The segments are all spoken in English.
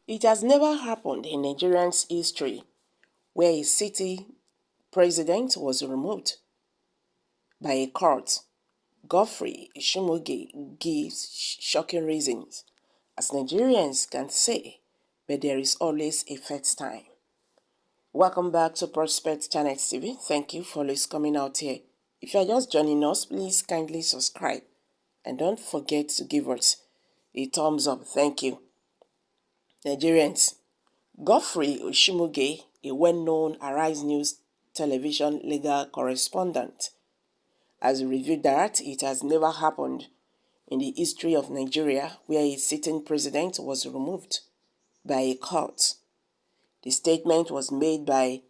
It has never happened in Nigerian's history where a city president was removed by a court. Godfrey Ishimuge gives shocking reasons, as Nigerians can say, but there is always a first time. Welcome back to Prospect Channel TV. Thank you for always coming out here. If you are just joining us, please kindly subscribe and don't forget to give us a thumbs up. Thank you. Nigerians, Godfrey Ishimuge, a well-known Arise News television legal correspondent, has revealed that it has never happened in the history of Nigeria where a sitting president was removed by a court. The statement was made by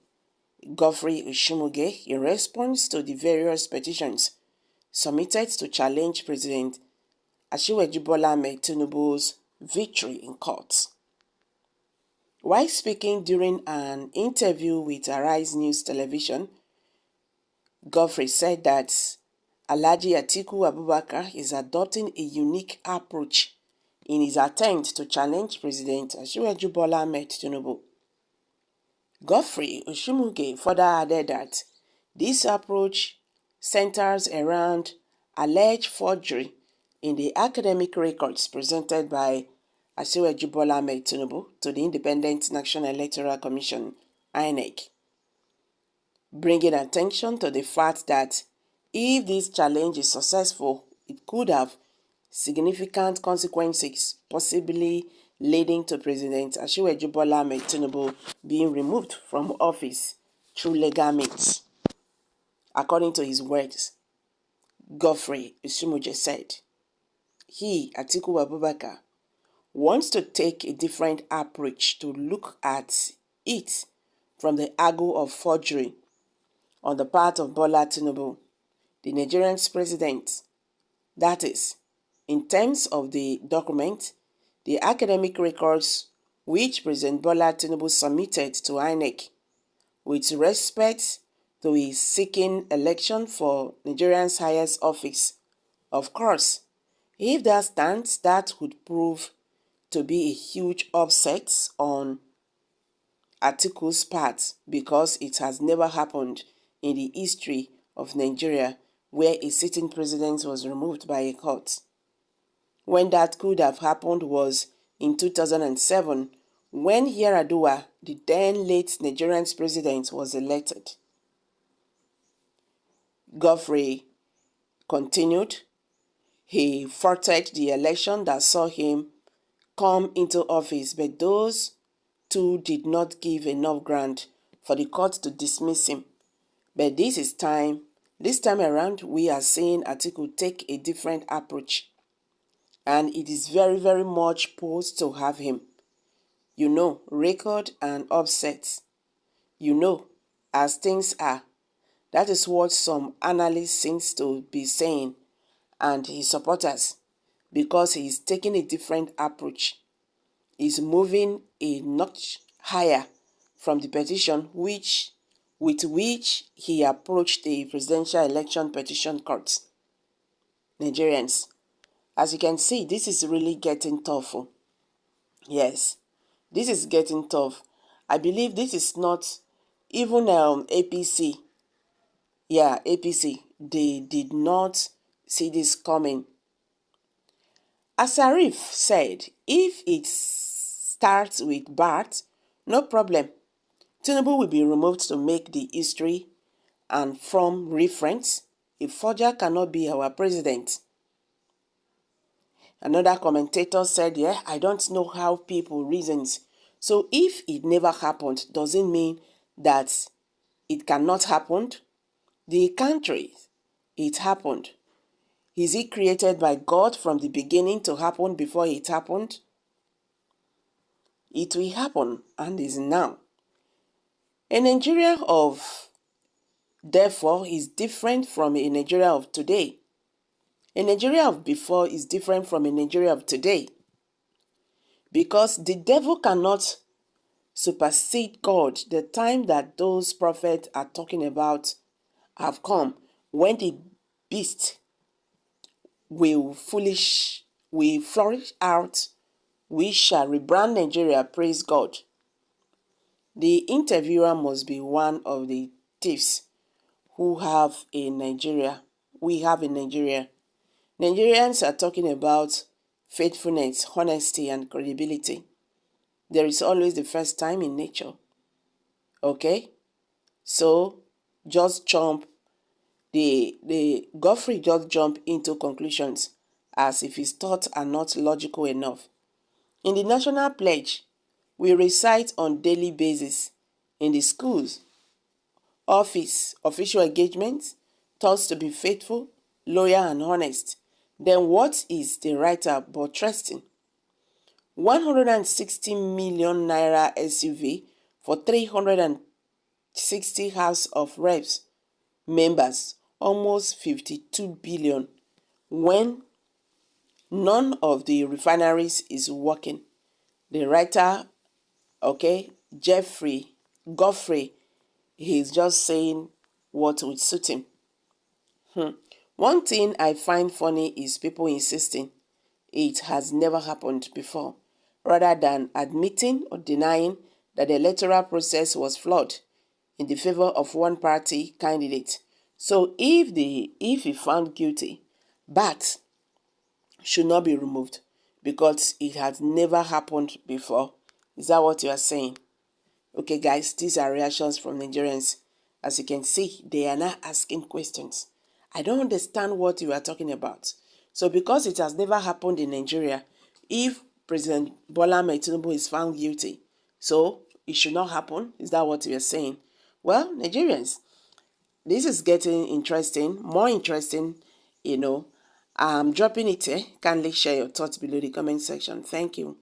Godfrey Ishimuge in response to the various petitions submitted to challenge President Asiwaju Bola Ahmed Tinubu's victory in court. While speaking during an interview with Arise News Television, Godfrey said that Alhaji Atiku Abubakar is adopting a unique approach in his attempt to challenge President Asiwaju Bola Ahmed Tinubu. Godfrey Ishimuge further added that this approach centers around alleged forgery in the academic records presented by Asiwaju Bola Ahmed Tinubu to the Independent National Electoral Commission, INEC, bringing attention to the fact that if this challenge is successful, it could have significant consequences, possibly leading to President Asiwaju Bola Ahmed Tinubu being removed from office through legal means. According to his words, Godfrey Ishimuge said, he, Atiku Abubakar, wants to take a different approach to look at it from the angle of forgery on the part of Bola Tinubu, the Nigerian president. That is, in terms of the document, the academic records which President Bola Tinubu submitted to INEC with respect to his seeking election for Nigeria's highest office. Of course, if that stands, that would prove to be a huge upset on Atiku's part because it has never happened in the history of Nigeria where a sitting president was removed by a court. When that could have happened was in 2007 when Yar'Adua, the then late Nigerian president, was elected. Godfrey continued, he faulted the election that saw him come into office, but those two did not give enough ground for the court to dismiss him. But this time around, we are seeing Atiku take a different approach. And it is very, very much posed to have him. You know, record and upset. You know, as things are. That is what some analysts seem to be saying, and his supporters, because he is taking a different approach. He's moving a notch higher from the petition with which he approached the presidential election petition court. Nigerians, as you can see, this is really getting tough. Yes, this is getting tough. I believe this is not even APC. Yeah, APC. They did not see this coming. As Arif said, if it starts with Bart, no problem. Tinubu will be removed to make the history, and from reference, a forger cannot be our president. Another commentator said, yeah, I don't know how people reasons. So if it never happened, doesn't mean that it cannot happen. The country, it happened. Is it created by God from the beginning to happen before it happened? It will happen and is now. A Nigeria of therefore is different from a Nigeria of today. A Nigeria of before is different from a Nigeria of today. Because the devil cannot supersede God. The time that those prophets are talking about have come when the beast will flourish out We shall rebrand Nigeria, praise God. The interviewer must be one of the thieves who have in Nigeria. We have in Nigeria. Nigerians are talking about faithfulness, honesty, and credibility. There is always the first time in nature. Okay? So just jump the Godfrey just jump into conclusions as if his thoughts are not logical enough. In the National Pledge, we recite on daily basis in the schools, office, official engagements, thoughts to be faithful, loyal, and honest. Then what is the writer buttressing? 160 million naira SUV for 360 House of Reps members, almost 52 billion, when none of the refineries is working. The writer, okay, Godfrey, he's just saying what would suit him. One thing I find funny is people insisting it has never happened before, rather than admitting or denying that the electoral process was flawed in the favor of one party candidate. So if he found guilty, Bat should not be removed because it has never happened before. Is that what you are saying? Okay, guys, these are reactions from Nigerians. As you can see, they are not asking questions. I don't understand what you are talking about. So because it has never happened in Nigeria, if President Bola Ahmed Tinubu is found guilty, so it should not happen? Is that what you are saying? Well, Nigerians, this is getting interesting, more interesting, I'm dropping it here. Kindly share your thoughts below the comment section. Thank you.